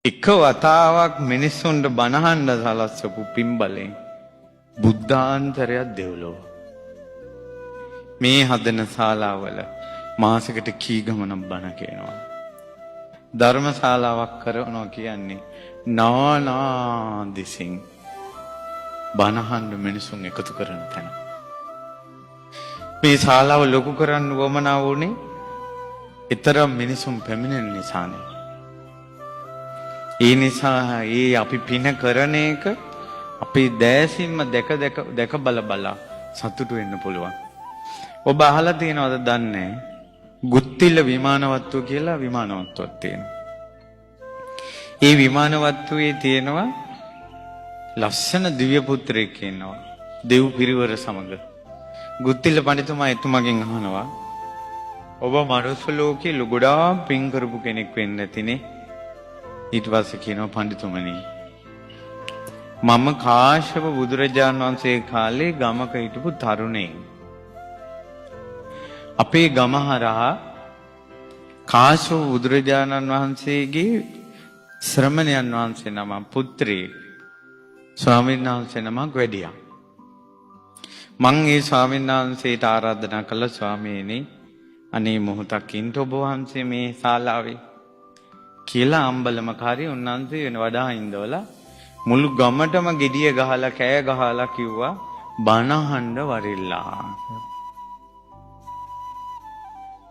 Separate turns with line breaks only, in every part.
එක වතාවක් මිනිස්සුන්ට බණහන්න සලස්සපු පින්බලෙන් බුද්ධාන්තරයක් දෙව්ලොව. මේ හදන ශාලාවල මාසෙකට කී ගමනක් බණ කියනවා. ධර්ම ශාලාවක් කරනවා කියන්නේ නානා දිසින් බණහන්න මිනිසුන් එකතු කරන තැන. මේ ශාලාව ලොකු කරන්න වමනා වුණේ ඊතරම් මිනිසුන් පැමිණෙන නිසානේ. ඒ නිසා අපි පින කරන එක අපි දැසින්ම දැක බල සතුටු වෙන්න පුළුවන්. ඔබ අහලා තියෙනවද දන්නේ ගුත්තිල විමානවත්තුව කියලා විමානවත්තුවක් තියෙනවා. ඒ විමානවත්තුවේ තියෙනවා ලස්සන දිව්‍ය පුත්‍රයෙක් ඉන්නවා. දෙව් පිරිවර සමග. ගුත්තිල පඬිතුමා එතුමගෙන් අහනවා ඔබ මනුස්ස ලෝකේ ගොඩාක් පින් කරපු කෙනෙක් වෙන්න ඇතිනේ. ඊට පස්සේ කියනවා පඬිතුමනි මම කාශ්‍යප බුදුරජාණන් වහන්සේ කාලේ ගමක හිටපු තරුණයෙක්. අපේ ගම හරහා කාශ්‍යප බුදුරජාණන් වහන්සේගේ ශ්‍රමණයන් වහන්සේ නම පුත්‍රයෙක් ස්වාමීන් වහන්සේ නමක් වැඩියා. මං ඒ ස්වාමීන් වහන්සේට ආරාධනා කළා ස්වාමීනි අනේ මොහොතක් ඉන්න ඔබ වහන්සේ මේ ශාලාවේ කියලා අම්බලමකාරී උන්වහන්සේ වෙන වඩා ඉඳවලා මුළු ගමටම ගෙඩිය ගහලා කෑ ගහලා කිව්වා බණහඬ වරිල්ලා.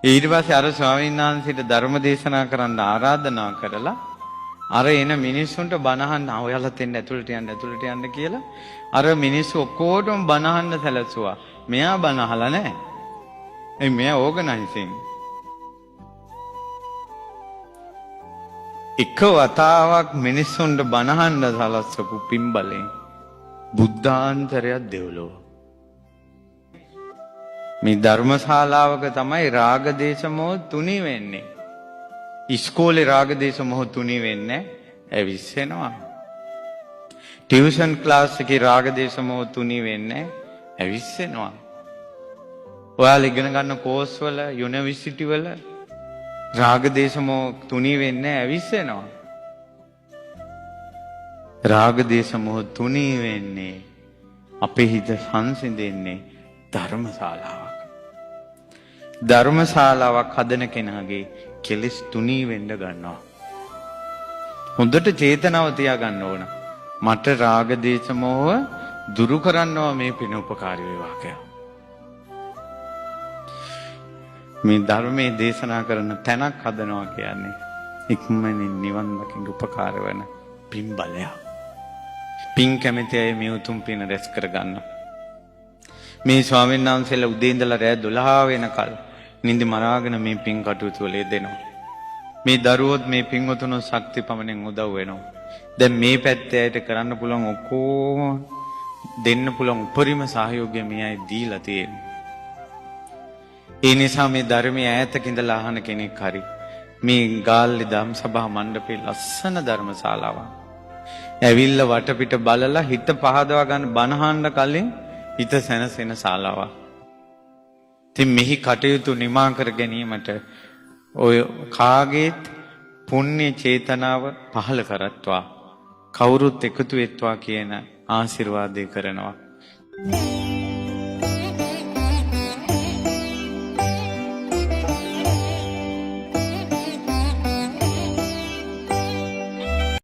ඊට පස්සේ අර ස්වාමීන් වහන්සේට ධර්ම දේශනා කරන්න ආරාධනා කරලා අර එන මිනිස්සුන්ට බණහන්න ඔයාලත් එන්න ඇතුළට යන්න කියලා අර මිනිස්සු ඔක්කොටම බණහන්න සැලසුවා. මෙයා බණ අහලා නැහැ. මෙයා ඕගනයිසින්. එක වතාවක් මිනිස්සුන්ට බණහන්න සලස්සපු පින්බලෙන් බුද්ධාන්තරයක් දෙව්ලොව. මේ ධර්මශාලාවක තමයි රාගදේශ මොහ තුනී වෙන්නේ. ඉස්කෝලේ රාගදේශ මොහ තුනී වෙන්නේ ඇවිස්සෙනවා. ටියුෂන් ක්ලාස් එකේ රාගදේශ මොහ තුනී වෙන්නේ ඇවිස්සෙනවා. ඔයාලා ඉගෙන ගන්න කෝස් වල යුනිවර්සිටි වල රාගදේශ මොහ තුනී වෙන්නේ ඇවිස්සෙනවා. රාගදේශ මොහ තුනී වෙන්නේ අපේ හිත සංසිඳෙන්නේ ධර්මශාලාවක. ධර්මශාලාවක් හදන කෙනාගේ කෙලෙස් තුනී වෙන්න ගන්නවා. හොඳට චේතනාව තියාගන්න ඕන. මට රාගදේශ මොහ දුරු කරන්නවා මේ පින උපකාරී වේවා කියලා. මේ ධර්මයේ දේශනා කරන තැනක් හදනවා කියන්නේ ඉක්මනින් නිවන් දකින්න උපකාර වෙන පින් බලය. පින් කැමැති අය මේ උතුම් පින රැස් කරගන්න. මේ ස්වාමීන් වහන්සේලා උදේ ඉඳලා රෑ 12 වෙනකල් නිදි මරාගෙන මේ පින් කටයුතු වල යෙදෙනවා. මේ දරුවොත් මේ පින්වතුන් ශක්ති පමණෙන් උදව් වෙනවා. දැන් මේ පැත්තේ ඇයට කරන්න පුළුවන් ඔක්කොම දෙන්න පුළුවන් උපරිම සහයෝගය මේ අය දීලා තියෙනවා. ඒ නිසා මේ ධර්මයේ ඈතක ඉඳලා අහන කෙනෙක් හරි මේ ගාල්ලේ ධම් සභා මණ්ඩපේ ලස්සන ධර්මශාලාවක්. ඇවිල්ලා වටපිට බලලා හිත පහදවා ගන්න බණහන්න කලින් හිත සැනසෙන ශාලාවක්. ඉතින් මෙහි කටයුතු නිමා කර ගැනීමට ඔය කාගේත් පුණ්‍ය චේතනාව පහළ කරත්වා කවුරුත් එකතු වෙත්වා කියන ආශිර්වාදය කරනවා.